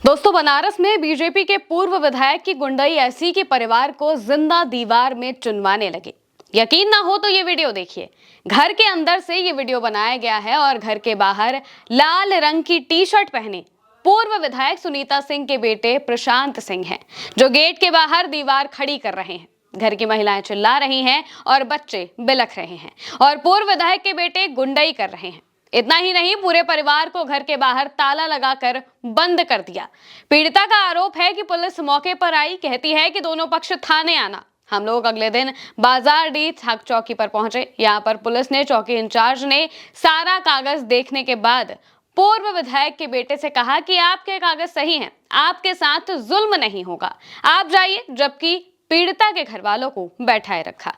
दोस्तों, बनारस में बीजेपी के पूर्व विधायक की गुंडई ऐसी कि परिवार को जिंदा दीवार में चुनवाने लगे। यकीन ना हो तो ये वीडियो देखिए। घर के अंदर से ये वीडियो बनाया गया है और घर के बाहर लाल रंग की टी शर्ट पहने पूर्व विधायक सुनीता सिंह के बेटे प्रशांत सिंह हैं, जो गेट के बाहर दीवार खड़ी कर रहे हैं। घर की महिलाएं चिल्ला रही हैं और बच्चे बिलख रहे हैं और पूर्व विधायक के बेटे गुंडई कर रहे हैं। इतना ही नहीं, पूरे परिवार को घर के बाहर ताला लगाकर बंद कर दिया। पीड़िता का आरोप है कि पुलिस मौके पर आई, कहती है कि दोनों पक्ष थाने आना। हम लोग अगले दिन बाजारडीह चौकी पर पहुंचे। यहाँ पर पुलिस ने चौकी इंचार्ज ने सारा कागज देखने के बाद पूर्व विधायक के बेटे से कहा कि आपके कागज सही हैं, आपके साथ जुल्म नहीं होगा, आप जाइए, जबकि पीड़िता के घर वालों को बैठाए रखा।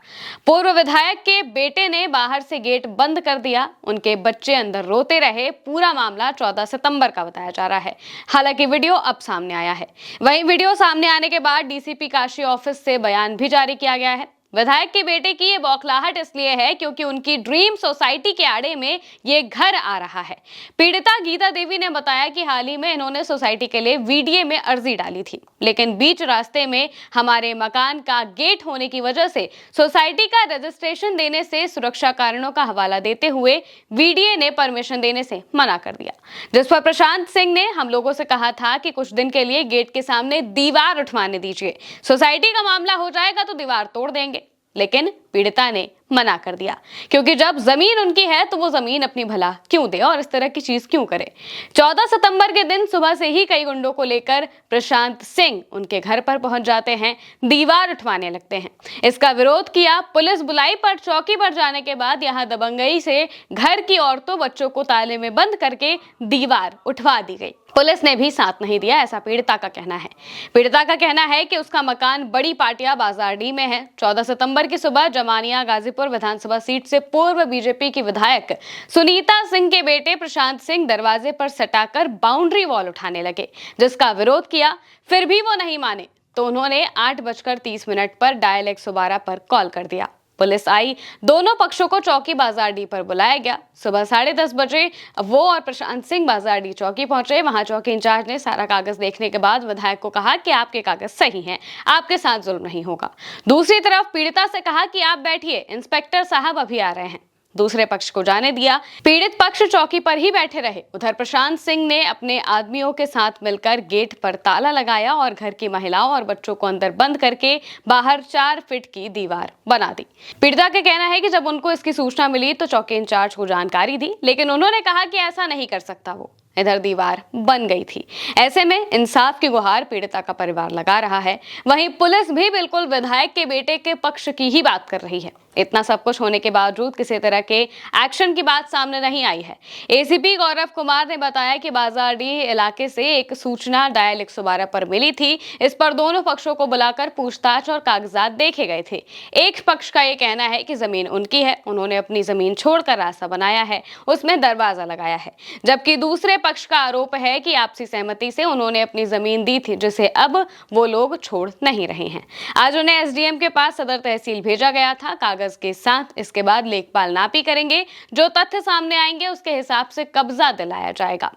पूर्व विधायक के बेटे ने बाहर से गेट बंद कर दिया। उनके बच्चे अंदर रोते रहे। पूरा मामला 14 सितंबर का बताया जा रहा है। हालांकि वीडियो अब सामने आया है। वहीं वीडियो सामने आने के बाद डीसीपी काशी ऑफिस से बयान भी जारी किया गया है। विधायक के बेटे की ये बौखलाहट इसलिए है क्योंकि उनकी ड्रीम सोसाइटी के आड़े में ये घर आ रहा है। पीड़िता गीता देवी ने बताया कि हाल ही में इन्होंने सोसाइटी के लिए वीडीए में अर्जी डाली थी, लेकिन बीच रास्ते में हमारे मकान का गेट होने की वजह से सोसाइटी का रजिस्ट्रेशन देने से सुरक्षा कारणों का हवाला देते हुए वीडीए ने परमिशन देने से मना कर दिया, जिस पर प्रशांत सिंह ने हम लोगों से कहा था कि कुछ दिन के लिए गेट के सामने दीवार उठवाने दीजिए, सोसाइटी का मामला हो जाएगा तो दीवार तोड़ देंगे। लेकिन पीड़िता ने मना कर दिया, क्योंकि जब जमीन उनकी है तो वो जमीन अपनी भला क्यों दे और इस तरह की चीज क्यों करे। 14 सितंबर के दिन सुबह से ही कई गुंडों को लेकर प्रशांत सिंह उनके घर पर पहुंच जाते हैं, दीवार उठवाने लगते हैं। इसका विरोध किया, पुलिस बुलाई, पर चौकी पर जाने के बाद यहां दबंगई से घर की औरतों बच्चों को ताले में बंद करके दीवार उठवा दी गई। पुलिस ने भी साथ नहीं दिया, ऐसा पीड़िता का कहना है। पीड़िता का कहना है कि उसका मकान बड़ी पाटिया बाजारडीह में है। 14 सितंबर की सुबह जमानिया गाजीपुर विधानसभा सीट से पूर्व बीजेपी की विधायक सुनीता सिंह के बेटे प्रशांत सिंह दरवाजे पर सटाकर बाउंड्री वॉल उठाने लगे, जिसका विरोध किया। फिर भी वो नहीं माने तो उन्होंने 8:30 पर डायल 112 पर कॉल कर दिया। पुलिस आई, दोनों पक्षों को चौकी बाजारडीह पर बुलाया गया। सुबह 10:30 बजे वो और प्रशांत सिंह बाजारडीह चौकी पहुंचे। वहां चौकी इंचार्ज ने सारा कागज देखने के बाद विधायक को कहा कि आपके कागज सही हैं, आपके साथ जुल्म नहीं होगा। दूसरी तरफ पीड़िता से कहा कि आप बैठिए, इंस्पेक्टर साहब अभी आ रहे हैं। दूसरे पक्ष को जाने दिया। पीड़ित पक्ष चौकी पर ही बैठे रहे। उधर प्रशांत सिंह ने अपने आदमियों के साथ मिलकर गेट पर ताला लगाया और घर की महिलाओं और बच्चों को अंदर बंद करके बाहर 4 फीट की दीवार बना दी। पीड़िता का कहना है कि जब उनको इसकी सूचना मिली तो चौकी इंचार्ज को जानकारी दी, लेकिन उन्होंने कहा कि ऐसा नहीं कर सकता वो। इधर दीवार बन गई थी। ऐसे में इंसाफ की गुहार पीड़िता का परिवार लगा रहा है। वहीं पुलिस भी बिल्कुल विधायक के बेटे के पक्ष की ही बात कर रही है। इतना सब कुछ होने के बावजूद किसी तरह के एक्शन की बात सामने नहीं आई है। एसीपी गौरव कुमार ने बताया कि बाजारडीह इलाके से एक सूचना डायल 112 पर मिली थी। इस पर दोनों पक्षों को बुलाकर पूछताछ और कागजात देखे गए थे। एक पक्ष का ये कहना है कि जमीन उनकी है, उन्होंने अपनी जमीन छोड़कर रास्ता बनाया है, उसमें दरवाजा लगाया है, जबकि दूसरे पक्ष का आरोप है कि आपसी सहमति से उन्होंने अपनी जमीन दी थी, जिसे अब वो लोग छोड़ नहीं रहे हैं। आज उन्हें एसडीएम के पास सदर तहसील भेजा गया था कागज के साथ। इसके बाद लेखपाल नापी करेंगे, जो तथ्य सामने आएंगे उसके हिसाब से कब्जा दिलाया जाएगा।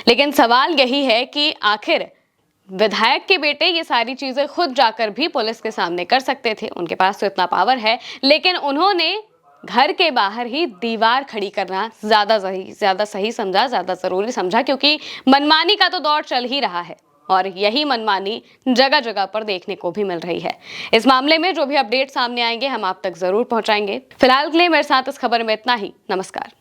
लेकिन सवाल यही है कि आखिर विधायक के बेटे ये सारी चीजें खुद जाकर भी पुलिस के सामने कर सकते थे, उनके पास तो इतना पावर है, लेकिन उन्होंने घर के बाहर ही दीवार खड़ी करना ज्यादा सही समझा, ज्यादा जरूरी समझा, क्योंकि मनमानी का तो दौर चल ही रहा है और यही मनमानी जगह जगह पर देखने को भी मिल रही है। इस मामले में जो भी अपडेट सामने आएंगे हम आप तक जरूर पहुंचाएंगे। फिलहाल के लिए मेरे साथ इस खबर में इतना ही। नमस्कार।